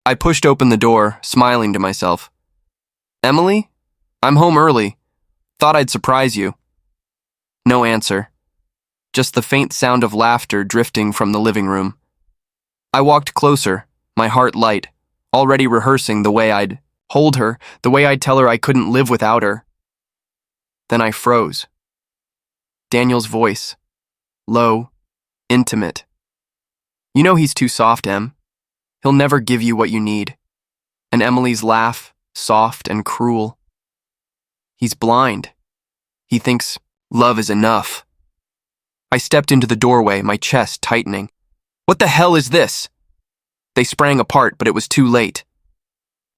I pushed open the door, smiling to myself. Emily? I'm home early. Thought I'd surprise you. No answer. Just the faint sound of laughter drifting from the living room. I walked closer, my heart light, already rehearsing the way I'd hold her, the way I'd tell her I couldn't live without her. Then I froze. Daniel's voice. Low, intimate. You know he's too soft, Em. He'll never give you what you need. And Emily's laugh, soft and cruel. He's blind. He thinks love is enough. I stepped into the doorway, my chest tightening. What the hell is this? They sprang apart, but it was too late.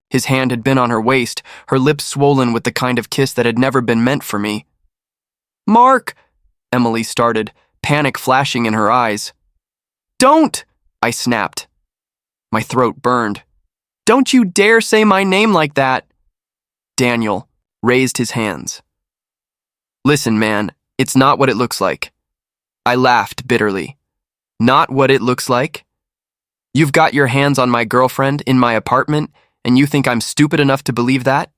His hand had been on her waist, her lips swollen with the kind of kiss that had never been meant for me. Mark! Emily started, panic flashing in her eyes. Don't! I snapped. My throat burned. Don't you dare say my name like that! Daniel raised his hands. Listen, man, it's not what it looks like. I laughed bitterly. Not what it looks like? You've got your hands on my girlfriend in my apartment, and you think I'm stupid enough to believe that?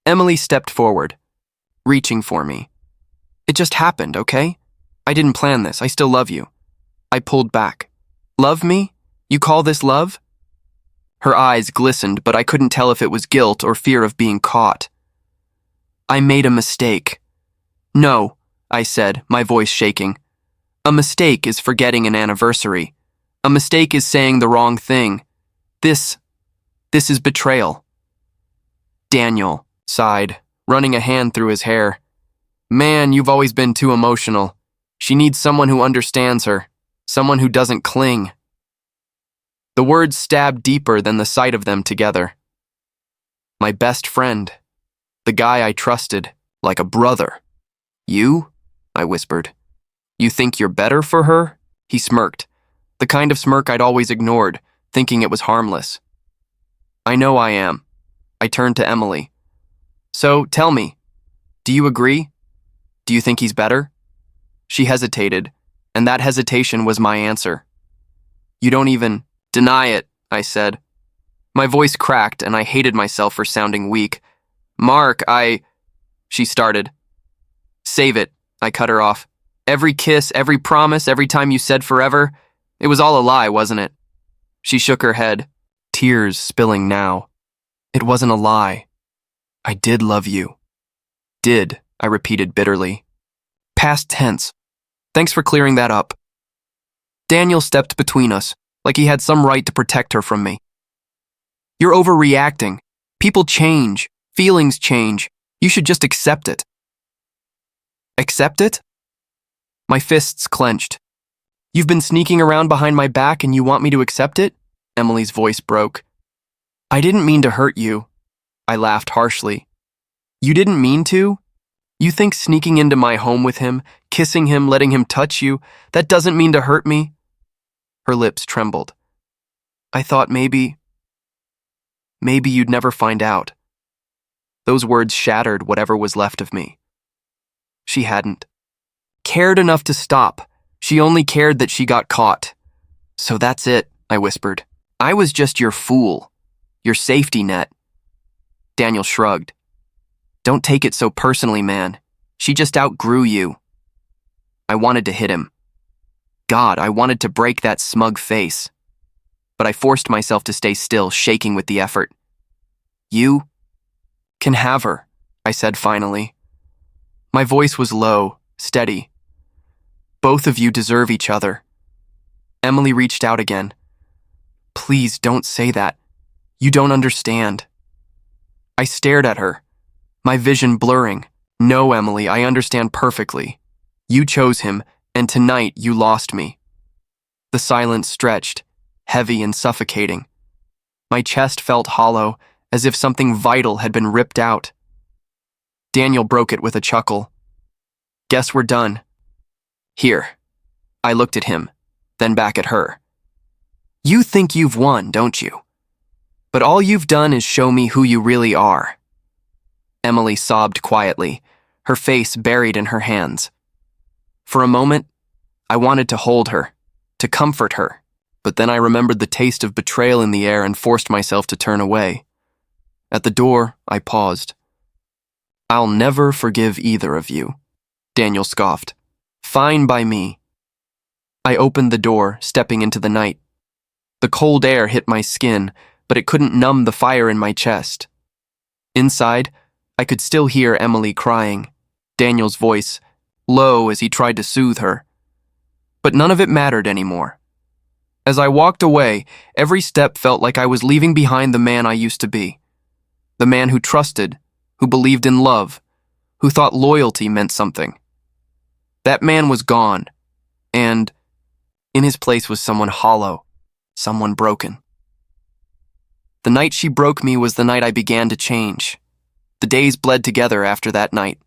Emily stepped forward, reaching for me. It just happened, okay? I didn't plan this. I still love you. I pulled back. Love me? You call this love? Her eyes glistened, but I couldn't tell if it was guilt or fear of being caught. I made a mistake. No, I said, my voice shaking. A mistake is forgetting an anniversary. A mistake is saying the wrong thing. This is betrayal. Daniel sighed, running a hand through his hair. Man, you've always been too emotional. She needs someone who understands her, someone who doesn't cling. The words stabbed deeper than the sight of them together. My best friend, the guy I trusted, like a brother. You? I whispered. You think you're better for her? He smirked, the kind of smirk I'd always ignored, thinking it was harmless. I know I am. I turned to Emily. So, tell me, do you agree? Do you think he's better? She hesitated, and that hesitation was my answer. You don't even deny it, I said. My voice cracked, and I hated myself for sounding weak. Mark, She started. Save it, I cut her off. Every kiss, every promise, every time you said forever, it was all a lie, wasn't it? She shook her head, tears spilling now. It wasn't a lie. I did love you. Did, I repeated bitterly. Past tense. Thanks for clearing that up. Daniel stepped between us, like he had some right to protect her from me. You're overreacting. People change. Feelings change. You should just accept it. Accept it? My fists clenched. You've been sneaking around behind my back and you want me to accept it? Emily's voice broke. I didn't mean to hurt you. I laughed harshly. You didn't mean to? You think sneaking into my home with him, kissing him, letting him touch you, that doesn't mean to hurt me? Her lips trembled. I thought maybe you'd never find out. Those words shattered whatever was left of me. She hadn't cared enough to stop. She only cared that she got caught. So that's it, I whispered. I was just your fool, your safety net. Daniel shrugged. Don't take it so personally, man. She just outgrew you. I wanted to hit him. God, I wanted to break that smug face. But I forced myself to stay still, shaking with the effort. You can have her, I said finally. My voice was low, steady. Both of you deserve each other. Emily reached out again. Please don't say that. You don't understand. I stared at her, my vision blurring. No, Emily, I understand perfectly. You chose him, and tonight you lost me. The silence stretched, heavy and suffocating. My chest felt hollow, as if something vital had been ripped out. Daniel broke it with a chuckle. Guess we're done. Here. I looked at him, then back at her. You think you've won, don't you? But all you've done is show me who you really are. Emily sobbed quietly, her face buried in her hands. For a moment, I wanted to hold her, to comfort her, But then I remembered the taste of betrayal in the air and forced myself to turn away. At the door, I paused. "I'll never forgive either of you," Daniel scoffed. "Fine by me." I opened the door, stepping into the night. The cold air hit my skin, but it couldn't numb the fire in my chest. Inside, I could still hear Emily crying, Daniel's voice, low as he tried to soothe her. But none of it mattered anymore. As I walked away, every step felt like I was leaving behind the man I used to be. The man who trusted, who believed in love, who thought loyalty meant something. That man was gone, and in his place was someone hollow, someone broken. The night she broke me was the night I began to change. The days bled together after that night.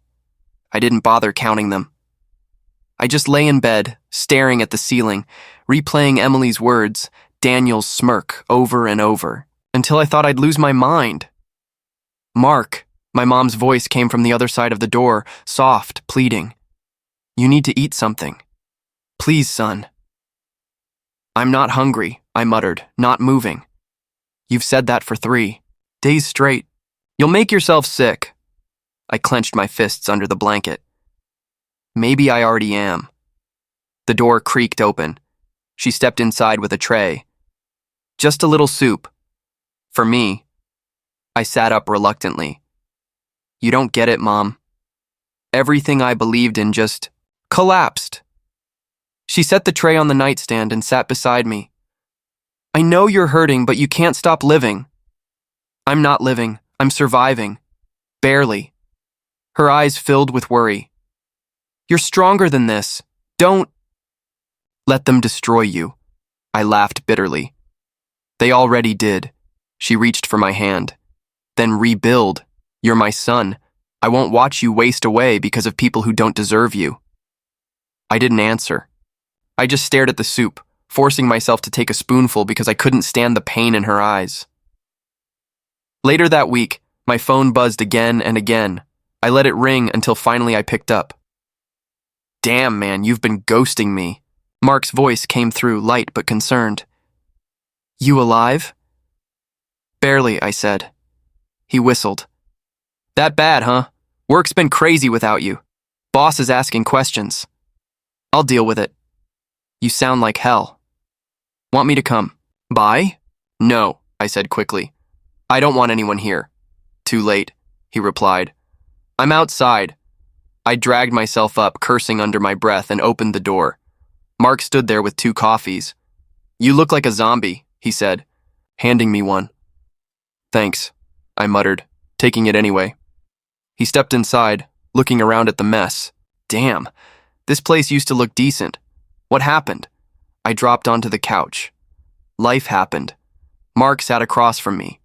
I didn't bother counting them. I just lay in bed, staring at the ceiling, replaying Emily's words, Daniel's smirk, over and over, until I thought I'd lose my mind. "Mark," my mom's voice came from the other side of the door, soft, pleading. "You need to eat something. Please, son." "I'm not hungry," I muttered, not moving. "You've said that for 3 days straight. You'll make yourself sick." I clenched my fists under the blanket. "Maybe I already am." The door creaked open. She stepped inside with a tray. "Just a little soup. For me." I sat up reluctantly. "You don't get it, Mom. Everything I believed in just collapsed." She set the tray on the nightstand and sat beside me. "I know you're hurting, but you can't stop living." "I'm not living. I'm surviving. Barely." Her eyes filled with worry. "You're stronger than this. Don't let them destroy you." I laughed bitterly. "They already did." She reached for my hand. "Then rebuild. You're my son. I won't watch you waste away because of people who don't deserve you." I didn't answer. I just stared at the soup, forcing myself to take a spoonful because I couldn't stand the pain in her eyes. Later that week, my phone buzzed again and again. I let it ring until finally I picked up. "Damn, man, you've been ghosting me." Mark's voice came through, light but concerned. "You alive?" "Barely," I said. He whistled. "That bad, huh? Work's been crazy without you. Boss is asking questions." "I'll deal with it." "You sound like hell." "Want me to come by?" "No," I said quickly. "I don't want anyone here." "Too late," he replied. "I'm outside." I dragged myself up, cursing under my breath, and opened the door. Mark stood there with 2 coffees. "You look like a zombie," he said, handing me one. "Thanks," I muttered, taking it anyway. He stepped inside, looking around at the mess. Damn, this place used to look decent. What happened? I dropped onto the couch. Life happened. Mark sat across from me.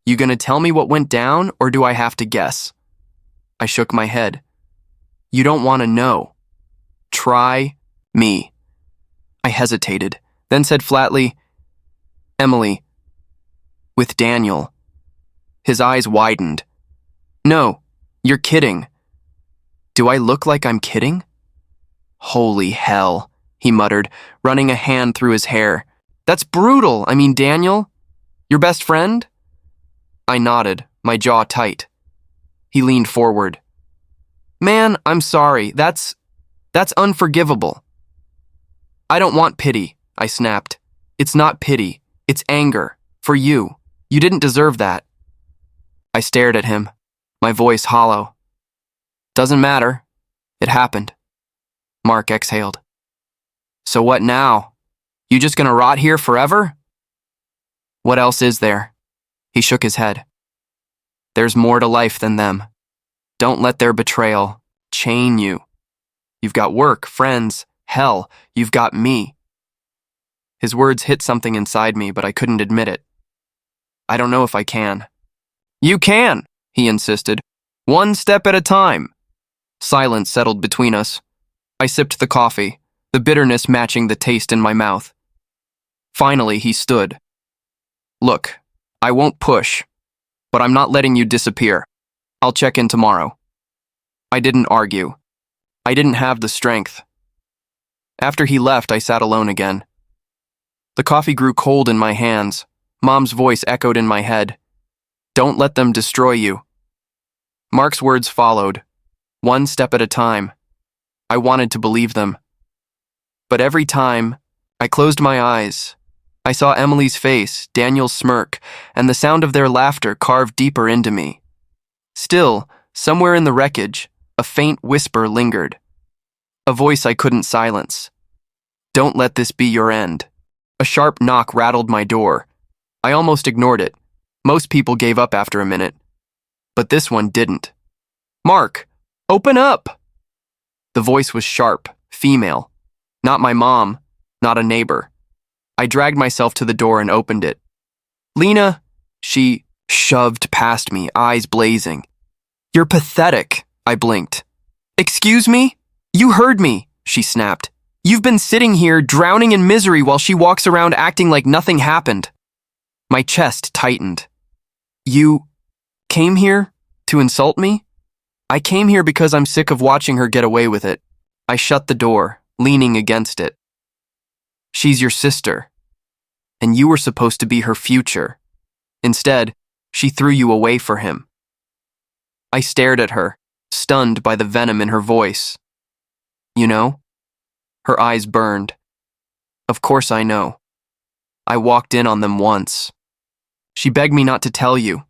"You gonna tell me what went down, or do I have to guess?" I shook my head. "You don't want to know. Try me." I hesitated, then said flatly, "Emily, with Daniel." His eyes widened. "No, you're kidding." "Do I look like I'm kidding?" "Holy hell," he muttered, running a hand through his hair. "That's brutal. I mean, Daniel? Your best friend?" I nodded, my jaw tight. He leaned forward. "Man, I'm sorry. That's unforgivable." "I don't want pity," I snapped. "It's not pity. It's anger. For you. You didn't deserve that." I stared at him, my voice hollow. "Doesn't matter. It happened." Mark exhaled. "So what now? You just gonna rot here forever?" "What else is there?" He shook his head. "There's more to life than them. Don't let their betrayal chain you. You've got work, friends, hell, you've got me." His words hit something inside me, but I couldn't admit it. "I don't know if I can." "You can," he insisted. "One step at a time." Silence settled between us. I sipped the coffee, the bitterness matching the taste in my mouth. Finally, he stood. "Look, I won't push, but I'm not letting you disappear. I'll check in tomorrow." I didn't argue. I didn't have the strength. After he left, I sat alone again. The coffee grew cold in my hands. Mom's voice echoed in my head. Don't let them destroy you. Mark's words followed, one step at a time. I wanted to believe them. But every time I closed my eyes, I saw Emily's face, Daniel's smirk, and the sound of their laughter carved deeper into me. Still, somewhere in the wreckage, a faint whisper lingered. A voice I couldn't silence. Don't let this be your end. A sharp knock rattled my door. I almost ignored it. Most people gave up after a minute. But this one didn't. Mark, open up! The voice was sharp, female. Not my mom, not a neighbor. I dragged myself to the door and opened it. Lena, she shoved past me, eyes blazing. You're pathetic, I blinked. Excuse me? You heard me, she snapped. You've been sitting here drowning in misery while she walks around acting like nothing happened. My chest tightened. You came here to insult me? I came here because I'm sick of watching her get away with it. I shut the door, leaning against it. She's your sister, and you were supposed to be her future. Instead, she threw you away for him. I stared at her, stunned by the venom in her voice. You know? Her eyes burned. Of course I know. I walked in on them once. She begged me not to tell you.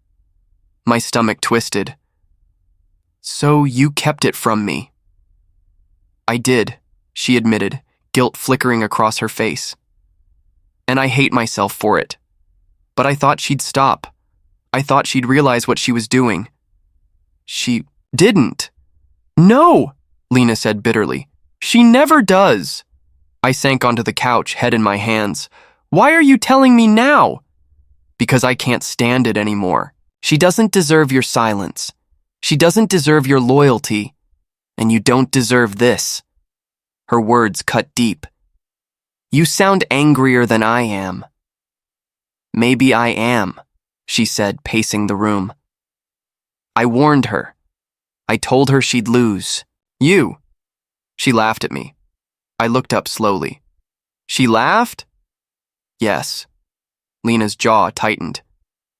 My stomach twisted. So you kept it from me. I did, she admitted, guilt flickering across her face. And I hate myself for it. But I thought she'd stop. I thought she'd realize what she was doing. She didn't. No, Lena said bitterly. She never does. I sank onto the couch, head in my hands. Why are you telling me now? Because I can't stand it anymore. She doesn't deserve your silence. She doesn't deserve your loyalty. And you don't deserve this. Her words cut deep. You sound angrier than I am. Maybe I am, she said, pacing the room. I warned her. I told her she'd lose. You. She laughed at me. I looked up slowly. She laughed? Yes. Lena's jaw tightened.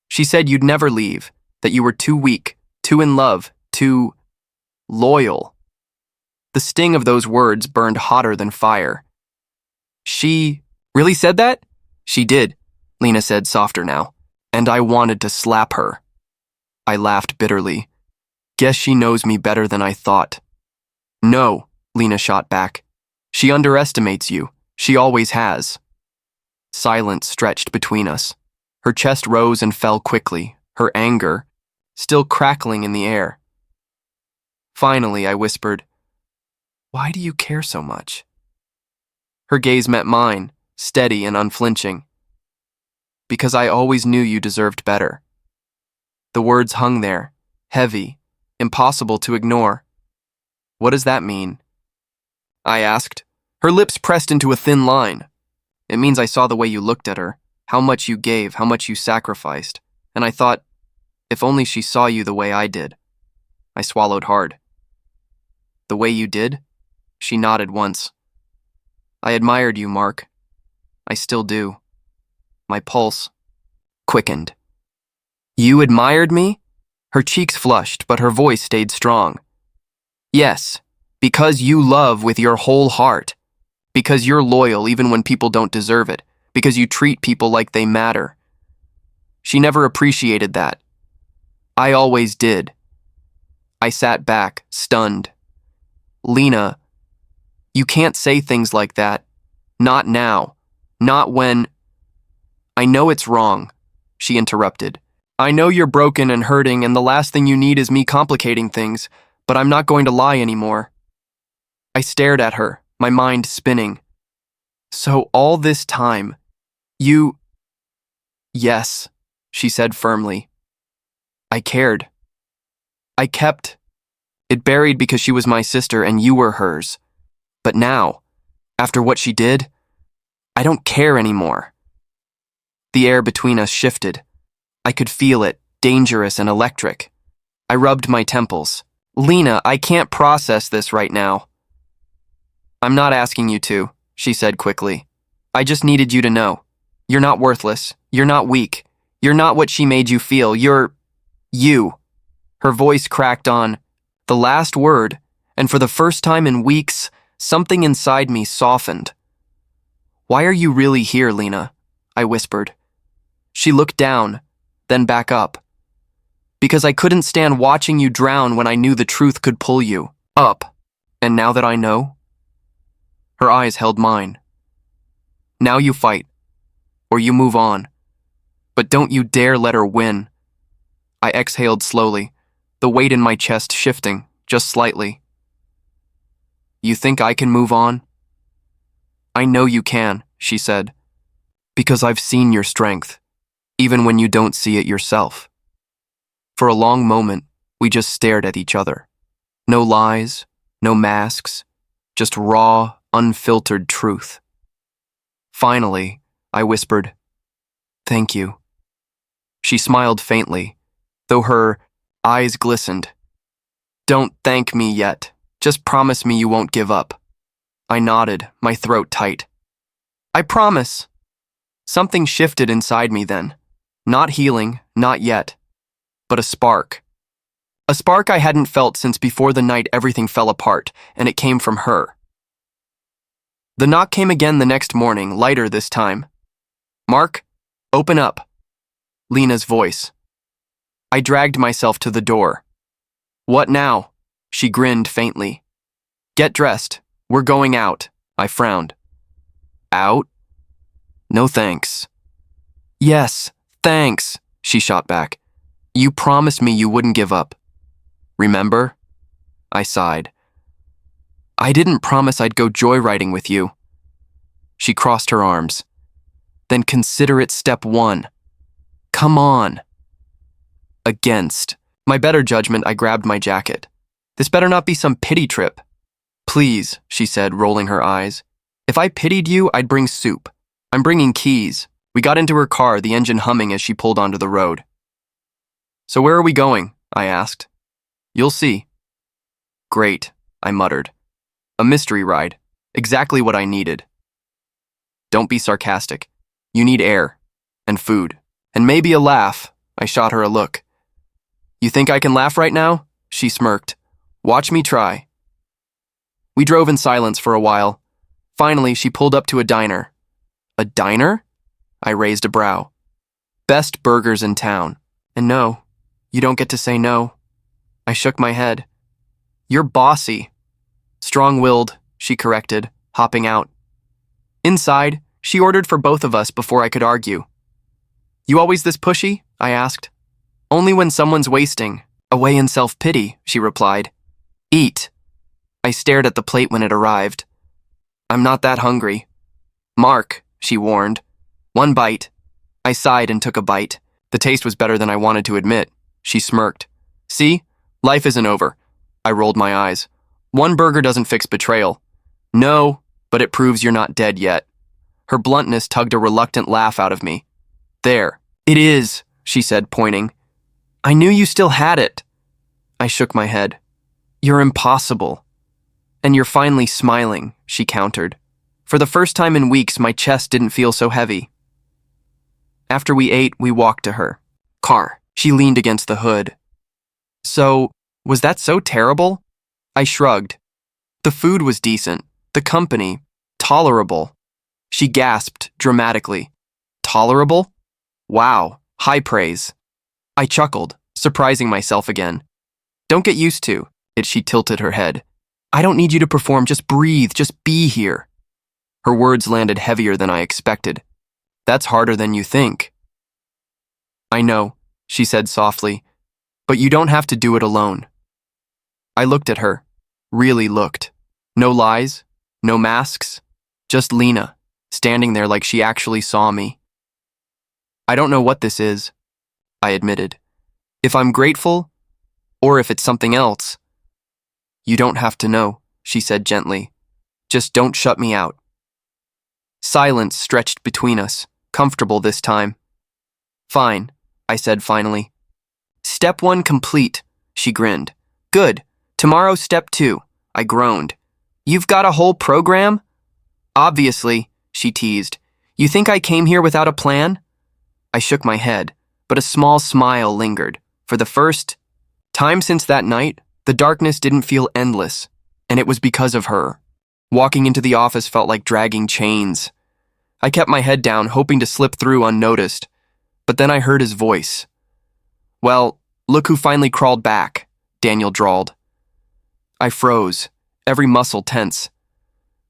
She said you'd never leave, that you were too weak, too in love, too loyal. The sting of those words burned hotter than fire. She really said that? She did, Lena said softer now, and I wanted to slap her. I laughed bitterly. Guess she knows me better than I thought. No, Lena shot back. She underestimates you. She always has. Silence stretched between us. Her chest rose and fell quickly, her anger still crackling in the air. Finally, I whispered, Why do you care so much? Her gaze met mine, steady and unflinching. Because I always knew you deserved better. The words hung there, heavy, impossible to ignore. What does that mean? I asked. Her lips pressed into a thin line. It means I saw the way you looked at her, how much you gave, how much you sacrificed, and I thought, if only she saw you the way I did. I swallowed hard. The way you did? She nodded once. I admired you, Mark. I still do. My pulse quickened. You admired me? Her cheeks flushed, but her voice stayed strong. Yes, because you love with your whole heart. Because you're loyal even when people don't deserve it. Because you treat people like they matter. She never appreciated that. I always did. I sat back, stunned. Lena, you can't say things like that. Not now. Not when... I know it's wrong, she interrupted. I know you're broken and hurting, and the last thing you need is me complicating things, but I'm not going to lie anymore. I stared at her, my mind spinning. So all this time, you... Yes, she said firmly. I cared. I kept it buried because she was my sister and you were hers. But now, after what she did, I don't care anymore. The air between us shifted. I could feel it, dangerous and electric. I rubbed my temples. Lena, I can't process this right now. I'm not asking you to, she said quickly. I just needed you to know. You're not worthless. You're not weak. You're not what she made you feel. You're you. Her voice cracked on the last word, and for the first time in weeks, something inside me softened. Why are you really here, Lena? I whispered. She looked down, then back up. Because I couldn't stand watching you drown when I knew the truth could pull you up. And now that I know? Her eyes held mine. Now you fight, or you move on. But don't you dare let her win. I exhaled slowly, the weight in my chest shifting, just slightly. You think I can move on? I know you can, she said, because I've seen your strength, even when you don't see it yourself. For a long moment, we just stared at each other. No lies, no masks, just raw, unfiltered truth. Finally, I whispered, "Thank you." She smiled faintly, though her eyes glistened. "Don't thank me yet. Just promise me you won't give up." I nodded, my throat tight. "I promise." Something shifted inside me then. Not healing, not yet, but a spark. A spark I hadn't felt since before the night everything fell apart, and it came from her. The knock came again the next morning, lighter this time. "Mark, open up." Lena's voice. I dragged myself to the door. "What now?" She grinned faintly. "Get dressed. We're going out." I frowned. "Out? No thanks." "Yes, thanks," she shot back. "You promised me you wouldn't give up. Remember?" I sighed. "I didn't promise I'd go joyriding with you." She crossed her arms. "Then consider it step one. Come on." Against my better judgment, I grabbed my jacket. "This better not be some pity trip." "Please," she said, rolling her eyes. "If I pitied you, I'd bring soup. I'm bringing keys." We got into her car, the engine humming as she pulled onto the road. "So where are we going?" I asked. "You'll see." "Great," I muttered. "A mystery ride. Exactly what I needed." "Don't be sarcastic. You need air. And food. And maybe a laugh." I shot her a look. "You think I can laugh right now?" She smirked. "Watch me try." We drove in silence for a while. Finally, she pulled up to a diner. "A diner?" I raised a brow. "Best burgers in town. And no, you don't get to say no." I shook my head. "You're bossy." "Strong-willed," she corrected, hopping out. Inside, she ordered for both of us before I could argue. "You always this pushy?" I asked. "Only when someone's wasting. Away in self-pity," she replied. "Eat." I stared at the plate when it arrived. "I'm not that hungry." "Mark," she warned. "One bite." I sighed and took a bite. The taste was better than I wanted to admit. She smirked. "See? Life isn't over." I rolled my eyes. "One burger doesn't fix betrayal." "No, but it proves you're not dead yet." Her bluntness tugged a reluctant laugh out of me. "There. It is," she said, pointing. "I knew you still had it." I shook my head. "You're impossible." "And you're finally smiling," she countered. For the first time in weeks, my chest didn't feel so heavy. After we ate, we walked to her car. She leaned against the hood. "So, was that so terrible?" I shrugged. "The food was decent. The company, tolerable." She gasped dramatically. "Tolerable? Wow, high praise." I chuckled, surprising myself again. "Don't get used to it," she tilted her head. "I don't need you to perform, just breathe, just be here." Her words landed heavier than I expected. "That's harder than you think." "I know," she said softly, "but you don't have to do it alone." I looked at her, really looked. No lies, no masks, just Lena, standing there like she actually saw me. "I don't know what this is," I admitted. "If I'm grateful, or if it's something else." "You don't have to know," she said gently. "Just don't shut me out." Silence stretched between us, comfortable this time. "Fine," I said finally. "Step one complete," she grinned. "Good. Tomorrow step two," I groaned. "You've got a whole program?" "Obviously," she teased. You think I came here without a plan? I shook my head, but a small smile lingered. For the first time since that night, the darkness didn't feel endless, and it was because of her. Walking into the office felt like dragging chains. I kept my head down, hoping to slip through unnoticed, but then I heard his voice. "Well, look who finally crawled back," Daniel drawled. I froze, every muscle tense.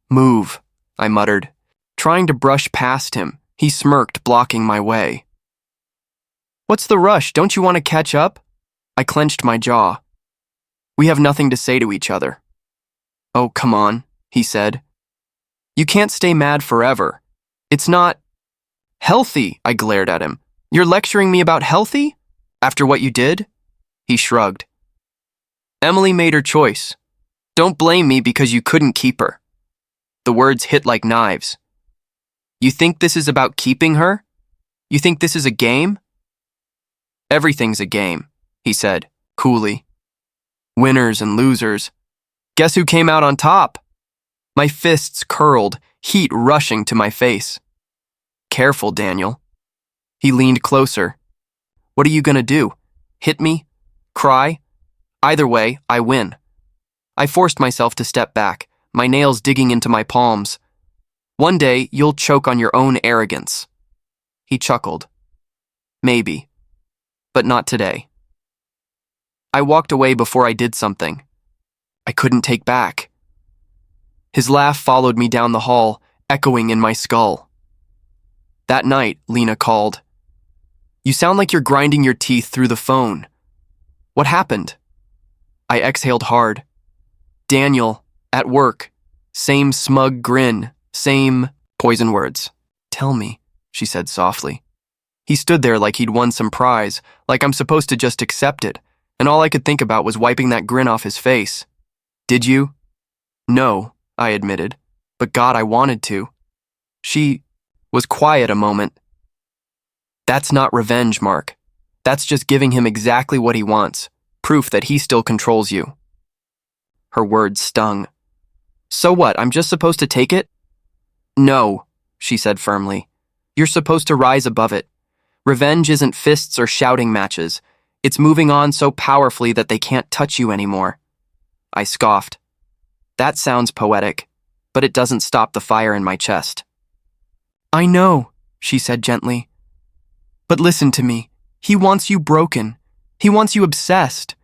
"Move," I muttered, trying to brush past him. He smirked, blocking my way. "What's the rush? Don't you want to catch up?" I clenched my jaw. "We have nothing to say to each other." "Oh, come on," he said. "You can't stay mad forever. It's not healthy," I glared at him. "You're lecturing me about healthy? After what you did?" He shrugged. "Emily made her choice. Don't blame me because you couldn't keep her." The words hit like knives. "You think this is about keeping her? You think this is a game?" "Everything's a game," he said, coolly. "Winners and losers. Guess who came out on top?" My fists curled, heat rushing to my face. "Careful, Daniel." He leaned closer. "What are you gonna do? Hit me? Cry? Either way, I win." I forced myself to step back, my nails digging into my palms. "One day, you'll choke on your own arrogance." He chuckled. "Maybe, but not today." I walked away before I did something I couldn't take back. His laugh followed me down the hall, echoing in my skull. That night, Lena called. "You sound like you're grinding your teeth through the phone. What happened?" I exhaled hard. "Daniel, at work. Same smug grin, same poison words." "Tell me," she said softly. He stood there like he'd won some prize, like I'm supposed to just accept it, and all I could think about was wiping that grin off his face. "Did you?" "No," I admitted, "but God, I wanted to." She was quiet a moment. "That's not revenge, Mark. That's just giving him exactly what he wants, proof that he still controls you." Her words stung. "So what, I'm just supposed to take it?" "No," she said firmly. "You're supposed to rise above it. Revenge isn't fists or shouting matches. It's moving on so powerfully that they can't touch you anymore." I scoffed. "That sounds poetic, but it doesn't stop the fire in my chest." "I know," she said gently. "But listen to me. He wants you broken. He wants you obsessed.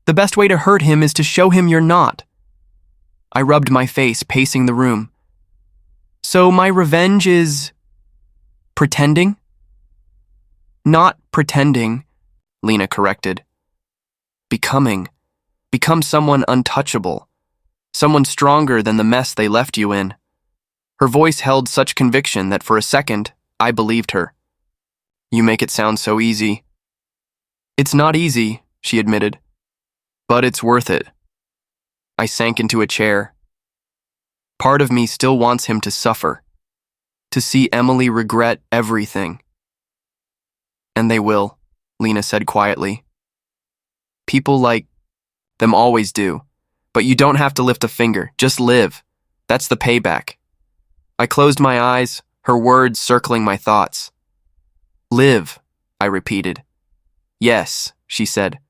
The best way to hurt him is to show him you're not." I rubbed my face, pacing the room. "So my revenge is pretending?" "Not pretending," Lena corrected. "Becoming. Become someone untouchable. Someone stronger than the mess they left you in." Her voice held such conviction that for a second, I believed her. "You make it sound so easy." "It's not easy," she admitted, "but it's worth it." I sank into a chair. Part of me still wants him to suffer, to see Emily regret everything. "And they will," Lena said quietly. "People like them always do, but you don't have to lift a finger, just live. That's the payback." I closed my eyes, her words circling my thoughts. "Live," I repeated. "Yes," she said.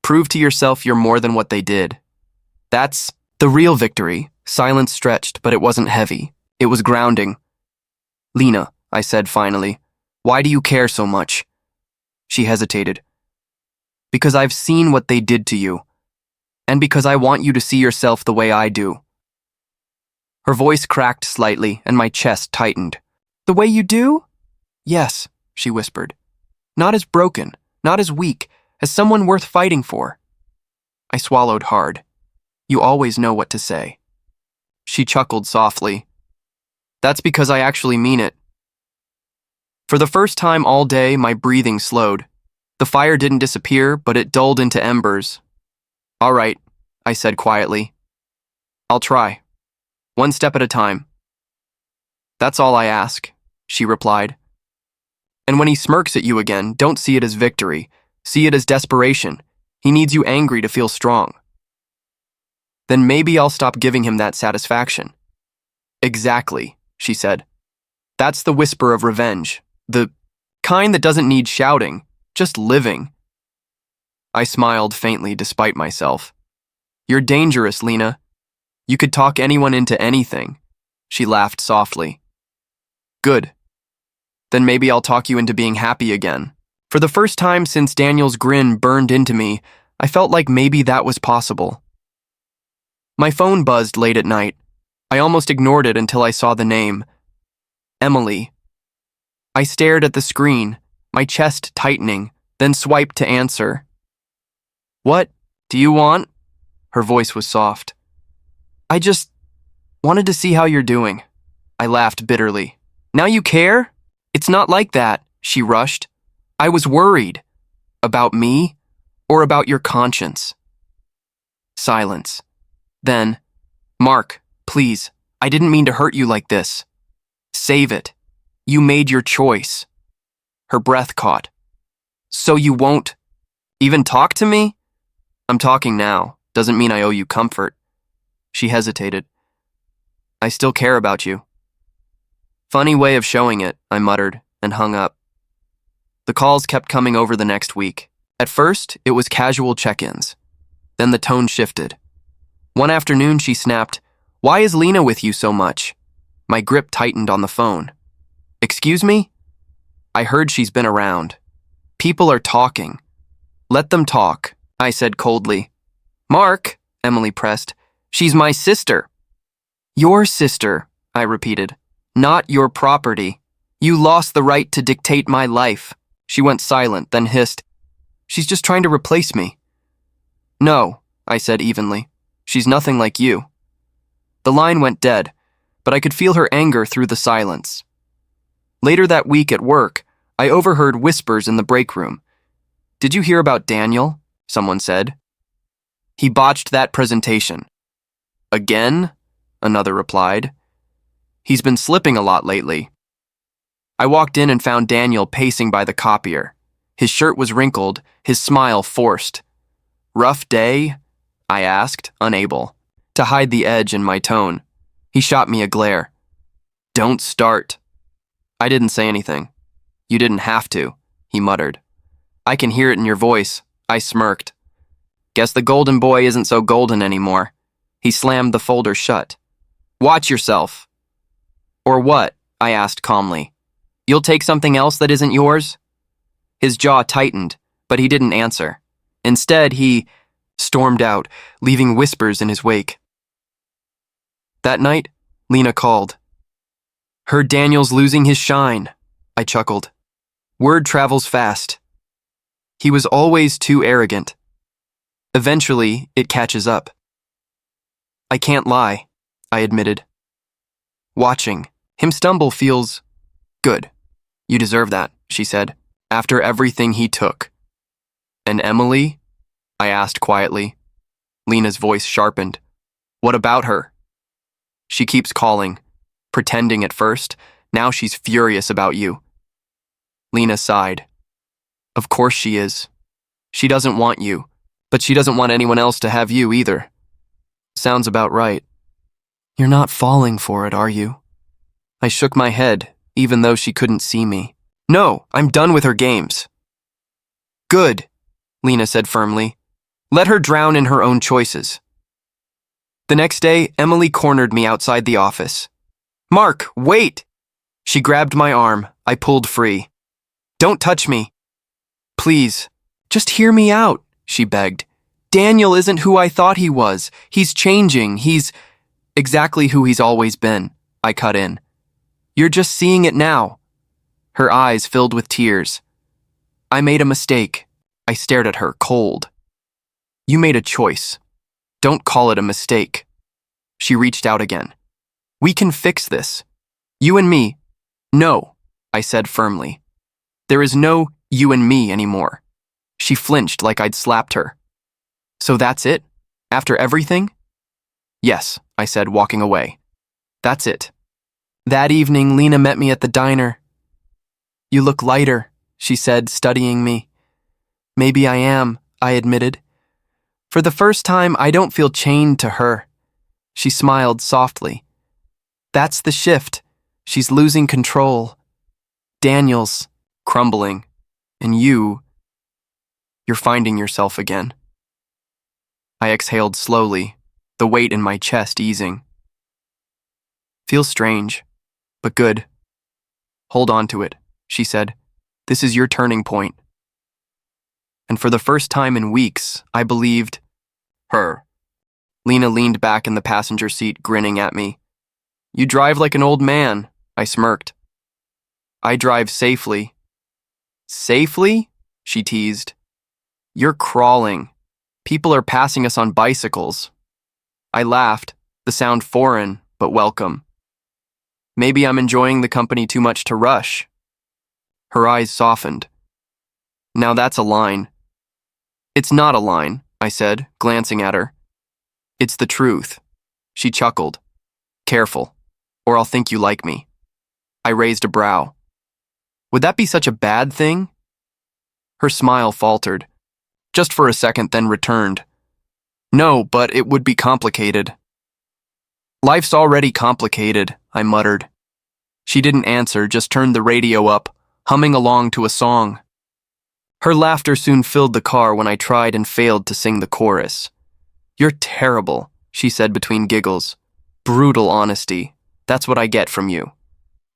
"Prove to yourself you're more than what they did. That's the real victory." Silence stretched, but it wasn't heavy. It was grounding. "Lena," I said finally, "why do you care so much?" She hesitated. "Because I've seen what they did to you, and because I want you to see yourself the way I do." Her voice cracked slightly, and my chest tightened. "The way you do?" "Yes," she whispered. "Not as broken, not as weak, as someone worth fighting for." I swallowed hard. "You always know what to say." She chuckled softly. "That's because I actually mean it." For the first time all day, my breathing slowed. The fire didn't disappear, but it dulled into embers. "All right," I said quietly. "I'll try. One step at a time." "That's all I ask," she replied. "And when he smirks at you again, don't see it as victory. See it as desperation. He needs you angry to feel strong." "Then maybe I'll stop giving him that satisfaction." "Exactly," she said. That's the whisper of revenge. The kind that doesn't need shouting, just living. I smiled faintly despite myself. You're dangerous, Lena. You could talk anyone into anything. She laughed softly. Good. Then maybe I'll talk you into being happy again. For the first time since Daniel's grin burned into me, I felt like maybe that was possible. My phone buzzed late at night. I almost ignored it until I saw the name. Emily. I stared at the screen, my chest tightening, then swiped to answer. What do you want? Her voice was soft. I just wanted to see how you're doing. I laughed bitterly. Now you care? It's not like that, she rushed. I was worried. About me or about your conscience? Silence. Then, Mark, please, I didn't mean to hurt you like this. Save it. You made your choice. Her breath caught. So you won't even talk to me? I'm talking now. Doesn't mean I owe you comfort. She hesitated. I still care about you. Funny way of showing it, I muttered, and hung up. The calls kept coming over the next week. At first, it was casual check-ins. Then the tone shifted. One afternoon, she snapped, "Why is Lena with you so much?" My grip tightened on the phone. Excuse me? I heard she's been around. People are talking. Let them talk, I said coldly. Mark, Emily pressed, she's my sister. Your sister, I repeated. Not your property. You lost the right to dictate my life. She went silent, then hissed, she's just trying to replace me. No, I said evenly. She's nothing like you. The line went dead, but I could feel her anger through the silence. Later that week at work, I overheard whispers in the break room. Did you hear about Daniel? Someone said. He botched that presentation. Again? Another replied. He's been slipping a lot lately. I walked in and found Daniel pacing by the copier. His shirt was wrinkled, his smile forced. Rough day? I asked, unable to hide the edge in my tone. He shot me a glare. Don't start. I didn't say anything. You didn't have to, he muttered. I can hear it in your voice. I smirked. Guess the golden boy isn't so golden anymore. He slammed the folder shut. Watch yourself. Or what? I asked calmly. You'll take something else that isn't yours? His jaw tightened, but he didn't answer. Instead, he stormed out, leaving whispers in his wake. That night, Lena called. Heard Daniel's losing his shine, I chuckled. Word travels fast. He was always too arrogant. Eventually, it catches up. I can't lie, I admitted. Watching him stumble feels good. You deserve that, she said, after everything he took. And Emily? I asked quietly. Lena's voice sharpened. What about her? She keeps calling, pretending at first. Now she's furious about you. Lena sighed. Of course she is. She doesn't want you, but she doesn't want anyone else to have you either. Sounds about right. You're not falling for it, are you? I shook my head, even though she couldn't see me. No, I'm done with her games. Good, Lena said firmly. Let her drown in her own choices. The next day, Emily cornered me outside the office. Mark, wait! She grabbed my arm. I pulled free. Don't touch me. Please, just hear me out, she begged. Daniel isn't who I thought he was. He's changing. He's exactly who he's always been, I cut in. You're just seeing it now. Her eyes filled with tears. I made a mistake. I stared at her, cold. You made a choice. Don't call it a mistake. She reached out again. We can fix this. You and me. No, I said firmly. There is no you and me anymore. She flinched like I'd slapped her. So that's it? After everything? Yes, I said, walking away. That's it. That evening, Lena met me at the diner. You look lighter, she said, studying me. Maybe I am, I admitted. For the first time, I don't feel chained to her. She smiled softly. That's the shift. She's losing control. Daniel's crumbling. And you're finding yourself again. I exhaled slowly, the weight in my chest easing. Feels strange, but good. Hold on to it, she said. This is your turning point. And for the first time in weeks, I believed her. Lena leaned back in the passenger seat, grinning at me. You drive like an old man, I smirked. I drive safely. Safely? She teased. You're crawling. People are passing us on bicycles. I laughed, the sound foreign, but welcome. Maybe I'm enjoying the company too much to rush. Her eyes softened. Now that's a line. It's not a line, I said, glancing at her. It's the truth. She chuckled. Careful, or I'll think you like me. I raised a brow. Would that be such a bad thing? Her smile faltered, just for a second, then returned. No, but it would be complicated. Life's already complicated, I muttered. She didn't answer, just turned the radio up, humming along to a song. Her laughter soon filled the car when I tried and failed to sing the chorus. You're terrible, she said between giggles. Brutal honesty. That's what I get from you.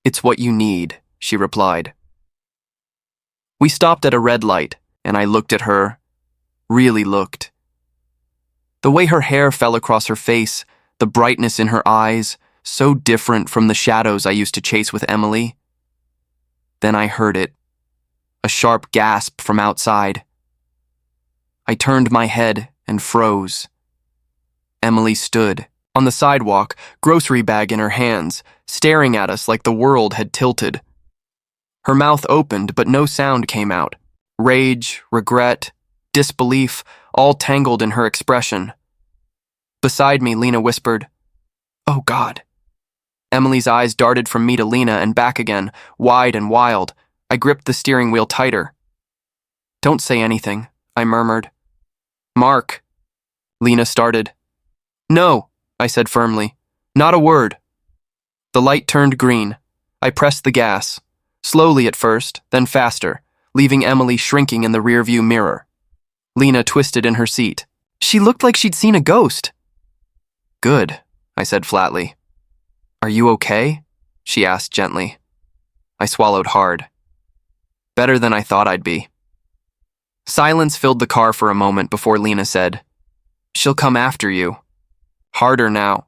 It's what you need, she replied. We stopped at a red light, and I looked at her. Really looked. The way her hair fell across her face, the brightness in her eyes, so different from the shadows I used to chase with Emily. Then I heard it. A sharp gasp from outside. I turned my head and froze. Emily stood on the sidewalk, grocery bag in her hands, staring at us like the world had tilted. Her mouth opened, but no sound came out. Rage, regret, disbelief, all tangled in her expression. Beside me, Lena whispered, "Oh God." Emily's eyes darted from me to Lena and back again, wide and wild. I gripped the steering wheel tighter. Don't say anything, I murmured. Mark. Lena started. No, I said firmly. Not a word. The light turned green. I pressed the gas, slowly at first, then faster, leaving Emily shrinking in the rearview mirror. Lena twisted in her seat. She looked like she'd seen a ghost. Good, I said flatly. Are you okay? She asked gently. I swallowed hard. Better than I thought I'd be. Silence filled the car for a moment before Lena said, She'll come after you. Harder now.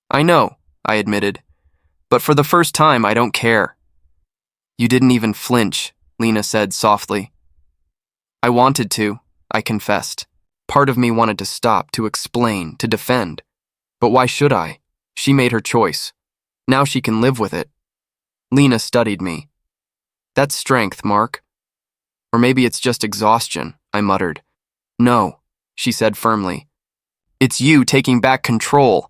I know, I admitted, but for the first time I don't care. You didn't even flinch, Lena said softly. I wanted to, I confessed. Part of me wanted to stop, to explain, to defend. But why should I? She made her choice. Now she can live with it. Lena studied me. That's strength, Mark. Or maybe it's just exhaustion, I muttered. No, she said firmly. It's you taking back control.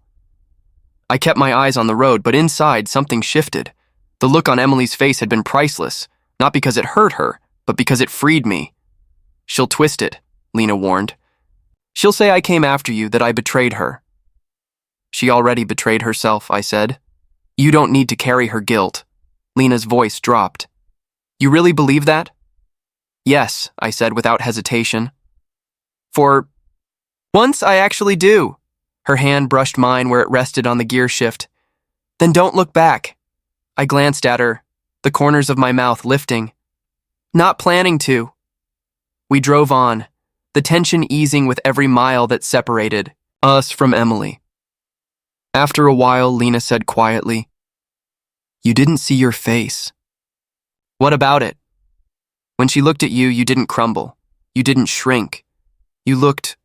I kept my eyes on the road, but inside something shifted. The look on Emily's face had been priceless, not because it hurt her, but because it freed me. She'll twist it, Lena warned. She'll say I came after you, that I betrayed her. She already betrayed herself, I said. You don't need to carry her guilt. Lena's voice dropped. You really believe that? Yes, I said without hesitation. For once I actually do. Her hand brushed mine where it rested on the gear shift. Then don't look back. I glanced at her, the corners of my mouth lifting. Not planning to. We drove on, the tension easing with every mile that separated us from Emily. After a while, Lena said quietly, You didn't see your face. What about it? When she looked at you, you didn't crumble. You didn't shrink. You looked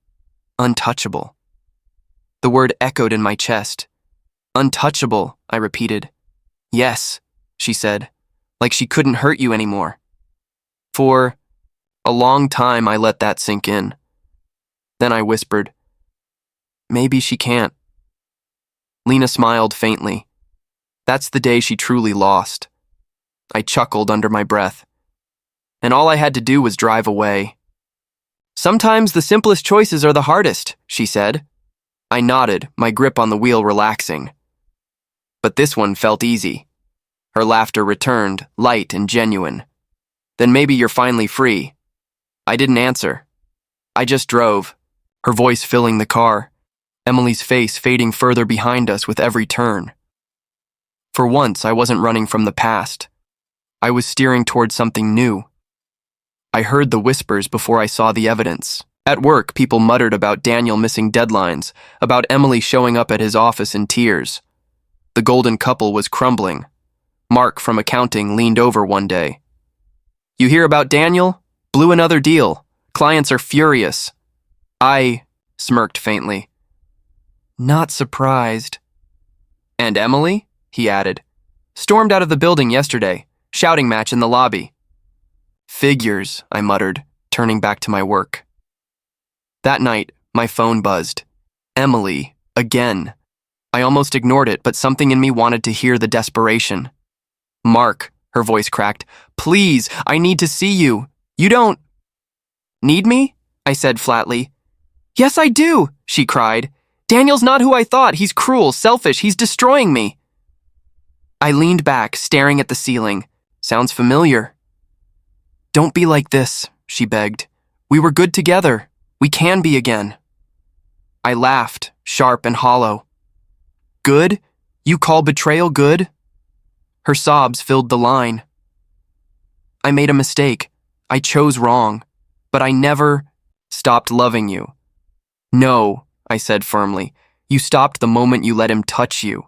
untouchable. The word echoed in my chest. Untouchable, I repeated. Yes, she said, like she couldn't hurt you anymore. For a long time, I let that sink in. Then I whispered, Maybe she can't. Lena smiled faintly. That's the day she truly lost. I chuckled under my breath. And all I had to do was drive away. Sometimes the simplest choices are the hardest, she said. I nodded, my grip on the wheel relaxing. But this one felt easy. Her laughter returned, light and genuine. Then maybe you're finally free. I didn't answer. I just drove, her voice filling the car, Emily's face fading further behind us with every turn. For once, I wasn't running from the past. I was steering towards something new. I heard the whispers before I saw the evidence. At work, people muttered about Daniel missing deadlines, about Emily showing up at his office in tears. The golden couple was crumbling. Mark from accounting leaned over one day. You hear about Daniel? Blew another deal. Clients are furious. I smirked faintly. Not surprised. And Emily? He added. Stormed out of the building yesterday. Shouting match in the lobby. Figures, I muttered, turning back to my work. That night, my phone buzzed. Emily, again. I almost ignored it, but something in me wanted to hear the desperation. Mark, her voice cracked. Please, I need to see you. You don't need me? I said flatly. Yes, I do, she cried. Daniel's not who I thought. He's cruel, selfish. He's destroying me. I leaned back, staring at the ceiling. Sounds familiar. Don't be like this, she begged. We were good together. We can be again. I laughed, sharp and hollow. Good? You call betrayal good? Her sobs filled the line. I made a mistake. I chose wrong. But I never stopped loving you. No, I said firmly. You stopped the moment you let him touch you.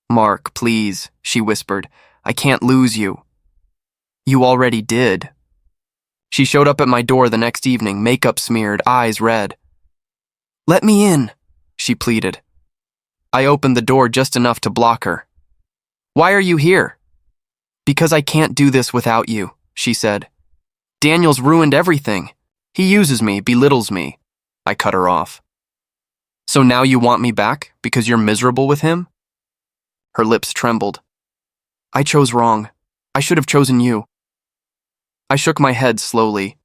Mark, please, she whispered. I can't lose you. You already did. She showed up at my door the next evening, makeup smeared, eyes red. Let me in, she pleaded. I opened the door just enough to block her. Why are you here? Because I can't do this without you, she said. Daniel's ruined everything. He uses me, belittles me. I cut her off. So now you want me back because you're miserable with him? Her lips trembled. I chose wrong. I should have chosen you. I shook my head slowly.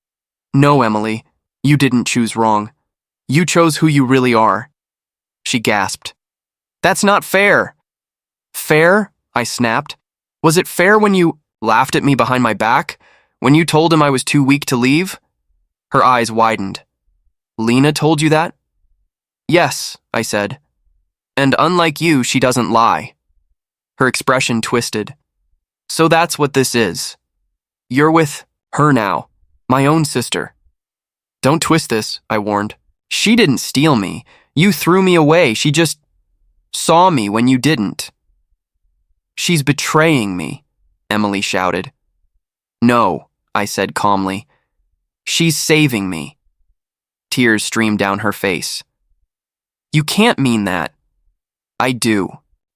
No, Emily, you didn't choose wrong. You chose who you really are. She gasped. That's not fair. Fair? I snapped. Was it fair when you laughed at me behind my back? When you told him I was too weak to leave? Her eyes widened. Lena told you that? Yes, I said. And unlike you, she doesn't lie. Her expression twisted. So that's what this is. You're with her now, my own sister. Don't twist this, I warned. She didn't steal me. You threw me away. She just saw me when you didn't. She's betraying me, Emily shouted. No, I said calmly. She's saving me. Tears streamed down her face. You can't mean that. I do,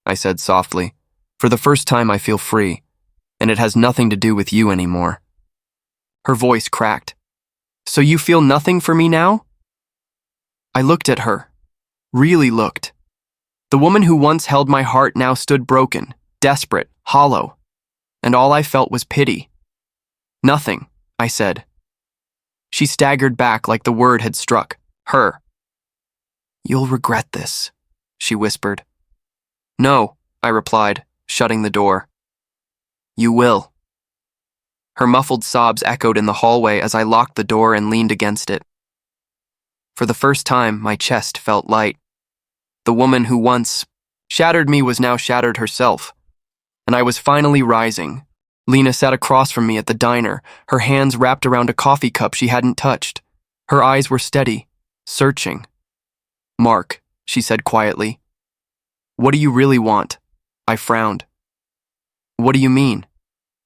I said softly. For the first time I feel free, and it has nothing to do with you anymore. Her voice cracked. So you feel nothing for me now? I looked at her. Really looked. The woman who once held my heart now stood broken, desperate, hollow, and all I felt was pity. Nothing, I said. She staggered back like the word had struck her. You'll regret this, she whispered. No, I replied, shutting the door. You will. Her muffled sobs echoed in the hallway as I locked the door and leaned against it. For the first time, my chest felt light. The woman who once shattered me was now shattered herself, and I was finally rising. Lena sat across from me at the diner, her hands wrapped around a coffee cup she hadn't touched. Her eyes were steady, searching. Mark, she said quietly. What do you really want? I frowned. What do you mean?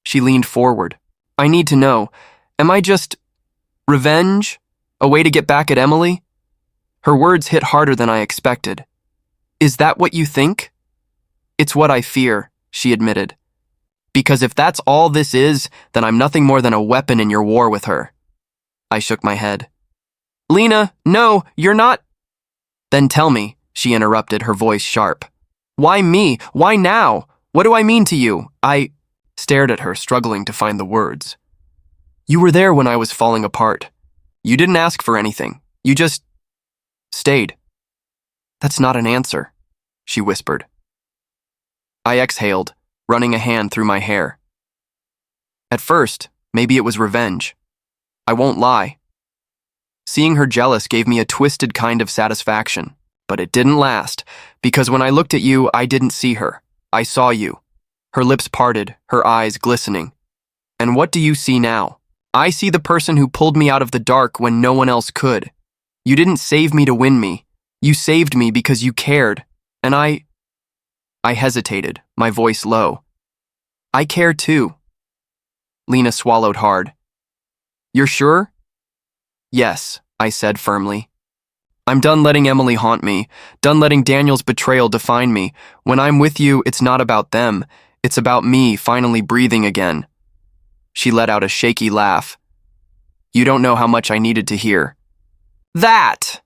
She leaned forward. I need to know. Am I just revenge? A way to get back at Emily? Her words hit harder than I expected. Is that what you think? It's what I fear, she admitted. Because if that's all this is, then I'm nothing more than a weapon in your war with her. I shook my head. Lena, no, you're not. Then tell me, she interrupted, her voice sharp. Why me? Why now? What do I mean to you? I stared at her, struggling to find the words. You were there when I was falling apart. You didn't ask for anything. You just stayed. That's not an answer, she whispered. I exhaled. running a hand through my hair. At first, maybe it was revenge. I won't lie. Seeing her jealous gave me a twisted kind of satisfaction, but it didn't last, because when I looked at you, I didn't see her. I saw you. Her lips parted, her eyes glistening. And what do you see now? I see the person who pulled me out of the dark when no one else could. You didn't save me to win me. You saved me because you cared. And I hesitated, my voice low. I care too. Lena swallowed hard. You're sure? Yes, I said firmly. I'm done letting Emily haunt me, done letting Daniel's betrayal define me. When I'm with you, it's not about them. It's about me finally breathing again. She let out a shaky laugh. You don't know how much I needed to hear. That!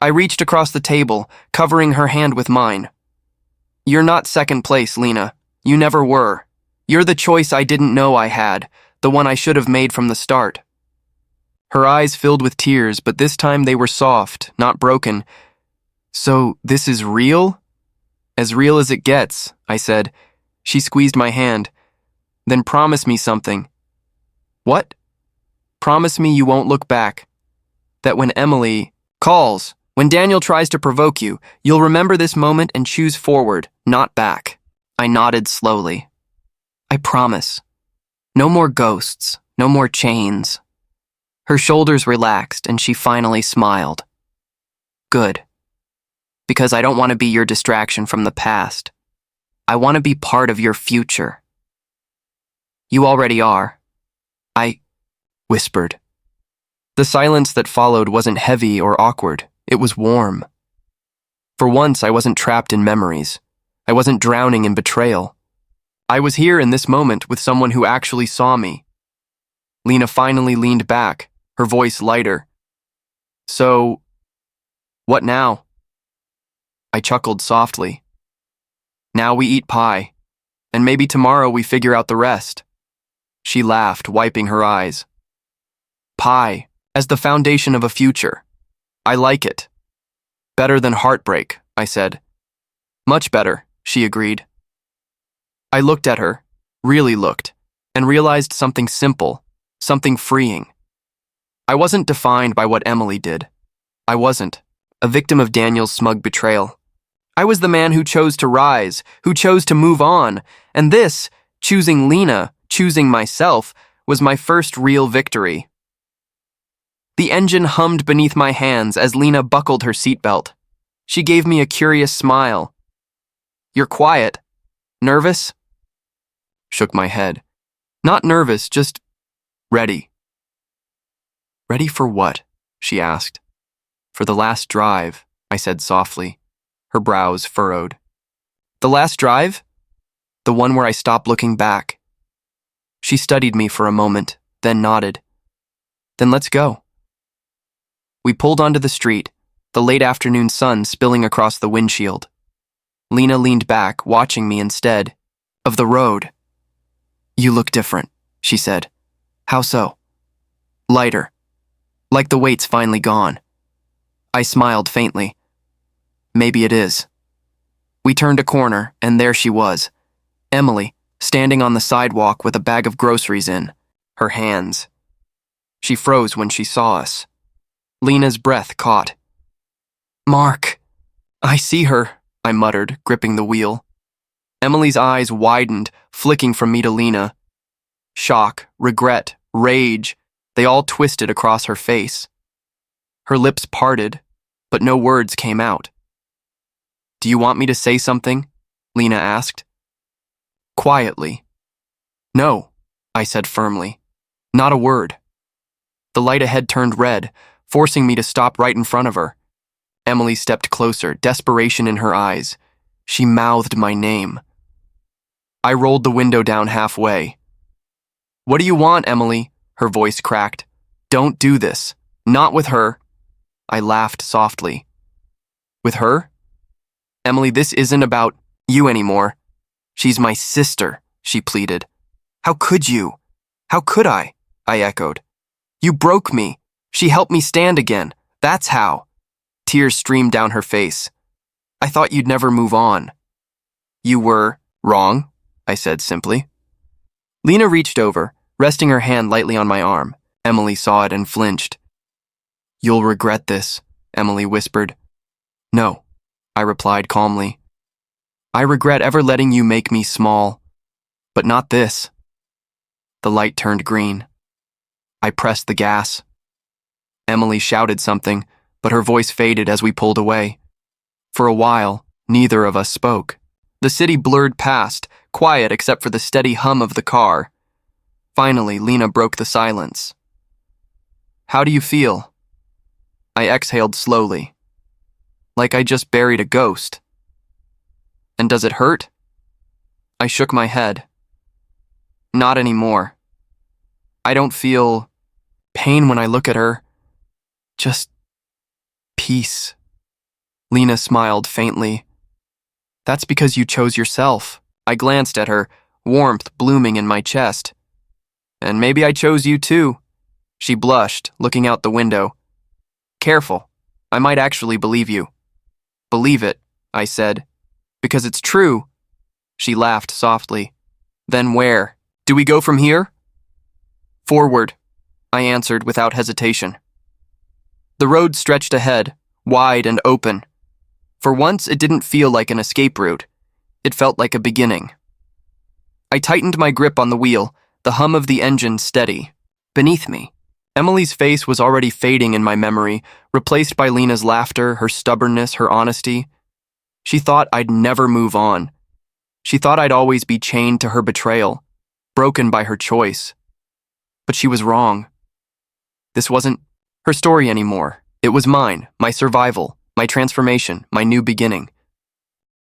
I reached across the table, covering her hand with mine. You're not second place, Lena. You never were. You're the choice I didn't know I had, the one I should have made from the start. Her eyes filled with tears, but this time they were soft, not broken. So, this is real? As real as it gets, I said. She squeezed my hand. Then promise me something. What? Promise me you won't look back. That when Emily calls, when Daniel tries to provoke you, you'll remember this moment and choose forward, not back. I nodded slowly. I promise. No more ghosts, no more chains. Her shoulders relaxed and she finally smiled. Good. Because I don't want to be your distraction from the past. I want to be part of your future. You already are. I whispered. The silence that followed wasn't heavy or awkward. It was warm. For once, I wasn't trapped in memories. I wasn't drowning in betrayal. I was here in this moment with someone who actually saw me. Lena finally leaned back, her voice lighter. So, what now? I chuckled softly. Now we eat pie, and maybe tomorrow we figure out the rest. She laughed, wiping her eyes. Pie, as the foundation of a future. I like it. Better than heartbreak, I said. Much better, she agreed. I looked at her, really looked, and realized something simple, something freeing. I wasn't defined by what Emily did. I wasn't a victim of Daniel's smug betrayal. I was the man who chose to rise, who chose to move on, and this, choosing Lena, choosing myself, was my first real victory. The engine hummed beneath my hands as Lena buckled her seatbelt. She gave me a curious smile. You're quiet. Nervous? Shook my head. Not nervous, just ready. Ready for what? She asked. For the last drive, I said softly. Her brows furrowed. The last drive? The one where I stopped looking back. She studied me for a moment, then nodded. Then let's go. We pulled onto the street, the late afternoon sun spilling across the windshield. Lena leaned back, watching me instead of the road. You look different, she said. How so? Lighter. Like the weight's finally gone. I smiled faintly. Maybe it is. We turned a corner, and there she was. Emily, standing on the sidewalk with a bag of groceries in, her hands. She froze when she saw us. Lena's breath caught. Mark. I see her, I muttered, gripping the wheel. Emily's eyes widened, flicking from me to Lena. Shock, regret, rage, they all twisted across her face. Her lips parted, but no words came out. Do you want me to say something? Lena asked. Quietly. No, I said firmly. Not a word. The light ahead turned red, forcing me to stop right in front of her. Emily stepped closer, desperation in her eyes. She mouthed my name. I rolled the window down halfway. What do you want, Emily? Her voice cracked. Don't do this. Not with her. I laughed softly. With her? Emily, this isn't about you anymore. She's my sister, she pleaded. How could you? How could I echoed. You broke me. She helped me stand again. That's how. Tears streamed down her face. I thought you'd never move on. You were wrong, I said simply. Lena reached over, resting her hand lightly on my arm. Emily saw it and flinched. You'll regret this, Emily whispered. No, I replied calmly. I regret ever letting you make me small, but not this. The light turned green. I pressed the gas. Emily shouted something, but her voice faded as we pulled away. For a while, neither of us spoke. The city blurred past, quiet except for the steady hum of the car. Finally, Lena broke the silence. How do you feel? I exhaled slowly. Like I just buried a ghost. And does it hurt? I shook my head. Not anymore. I don't feel pain when I look at her. Just peace. Lena smiled faintly. That's because you chose yourself. I glanced at her, warmth blooming in my chest. And maybe I chose you too. She blushed, looking out the window. Careful. I might actually believe you. Believe it, I said. Because it's true. She laughed softly. Then where? Do we go from here? Forward, I answered without hesitation. The road stretched ahead, wide and open. For once, it didn't feel like an escape route. It felt like a beginning. I tightened my grip on the wheel, the hum of the engine steady. Beneath me, Emily's face was already fading in my memory, replaced by Lena's laughter, her stubbornness, her honesty. She thought I'd never move on. She thought I'd always be chained to her betrayal, broken by her choice. But she was wrong. This wasn't her story anymore. It was mine, my survival, my transformation, my new beginning.